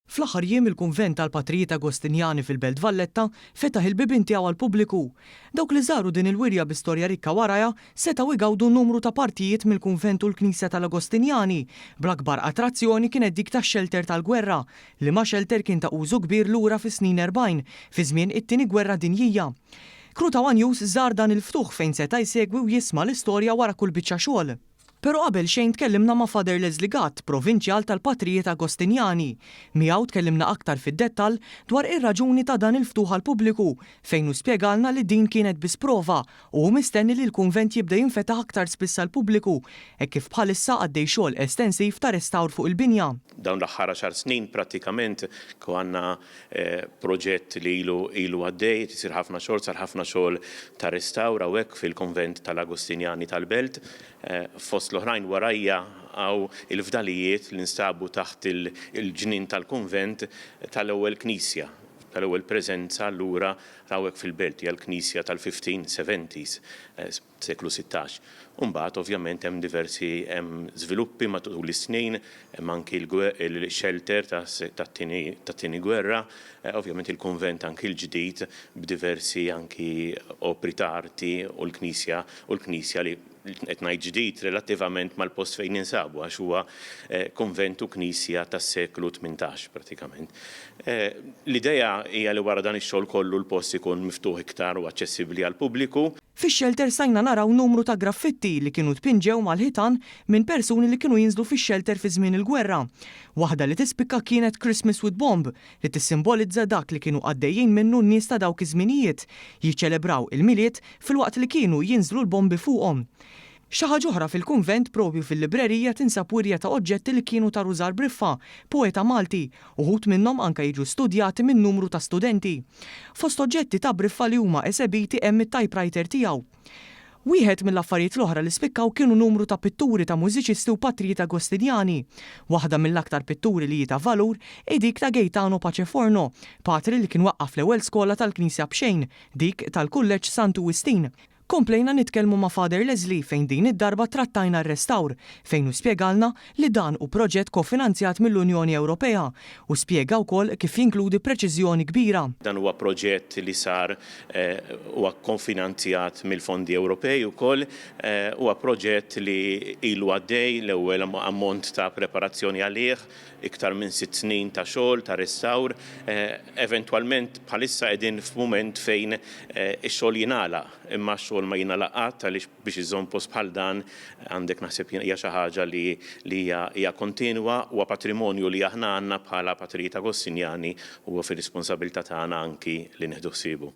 Fl-aħħar jiem il-kunvent tal-Patrijiet Agostinjani fil-Belt Valletta fetaħ il-bibien tiegħu għall-pubbliku. Dawk li żaru din il-wirja bi storja rikka warajha setgħu igawdu numru ta' partijiet mill-kunvent u l-Knisja tal-Agostinjani. Bl-akbar attrazzjoni kienet dik tax-xelter tal-gwerra, li ma' xelter kien ta' użu kbir lura fis-snin 40 fi żmien it-tieni gwerra dinjija. Kruta One News żar dan il-ftuħ fejn seta' jsegwi u jisma' l-istorja wara kull biċċa xogħol. Pero qabel xejn tkellimna ma' Father Leslie Gatt, provinċjal tal-Patrijiet Agostinjani. Miegħu tkellimna aktar fid-dettall dwar ir-raġuni ta' dan il-ftuħ għall pubbliku fejn hu spjegalna li din kienet biss prova u mistenni li l-kunvent jibda jinfetaħ aktar spiss għall pubbliku hekk kif bħalissa għaddej xogħol estensiv ta' restawr fuq il-binja. Dawn l-aħħar 10 snin prattikament għandna proġett li ilu għaddej, tisir ħafna xogħol, sar ħafna xogħol ta' restawr hawnhekk fil-Konvent tal-Agostinjani tal-Belt. Fost l-oħrajn warajja għaw il-fdalijiet li nstabu taħt il-ġnien tal-kunvent tal-ewwel knisja, tal-ewwel preżenza allura hawnhekk fil-Belt hija l-Knisja tal-1570s, seklu 16. Mbagħad ovvjament hemm diversi żviluppi matul is-snin, hemm anki l-shelter tat-tieni gwerra, ovvjament il-kunvent anki l-ġdid b'diversi anki opri ta' arti u l-Knisja li qed ngħid ġdid relattivament mal-post fejn ninsabu għax huwa kunvent u knisja tas-seklu 18 pratikament. L-idea hija li wara dan ix-xogħol kollu l-post ikun miftuħ iktar u aċċessibbli għall-pubbliku. Fix-xelter sajna naraw numru ta' graffitti li kienu tpinġew mal-ħitan minn persuni li kienu jinżlu fix-xelter fi żmien il-gwerra. Waħda li tispikka kienet Christmas with Bomb li tissimbolizza dak li kienu għaddejjin minnu n-nies ta' dawk iż-żminijiet jiċċelebraw il-miliet filwaqt li kienu jinżlu l-bombi fuqhom. Xi ħaġa oħra fil-kunvent propju fil-librerija tinsab wirja ta' oġġetti li kienu ta' Rużar Briffa, poeta Malti, uħud minnhom anke jiġu studjati minn numru ta' studenti. Fost oġġetti ta' Briffa li huma esebiti hemm it-typewriter tiegħu. Wieħed mill-affarijiet l-oħra li spikkaw kienu numru ta' pitturi ta' mużiċisti u Patrijiet Agostinjani. Waħda mill-aktar pitturi li ta' valur dik ta' Gaetano Paceforno, patri li kien waqqaf l-ewwel skola tal-Knisja b'xejn, dik tal-Kulleġġ Santu Wistin. Komplejna nitkellmu ma' Father Leslie fejn din id-darba trattajna r-restawr fejn hu spjegalna li dan hu proġett kofinanzjat mill-Unjoni Ewropea u spjega wkoll kif jinkludi preċiżjoni kbira. Dan huwa proġett li sar huwa kofinanzjat mill-fondi Ewropej ukoll, huwa proġett li ilu għaddej l-ewwel ammont ta' preparazzjoni għalih, iktar minn 6 snin ta' xogħol ta' restawr, eventwalment bħalissa qegħdin f'mument fejn ix-xogħol jingħalaq, imma x-xogħol ma jingħalaq għaliex biex iżomm post bħal dan għandek naħseb hija xi ħaġa li hija kontinwa huwa patrimonju li aħna għandna bħala Patrijiet Agostinjani huwa fir-responsabilità tagħna anki li nieħdu ħsiebu.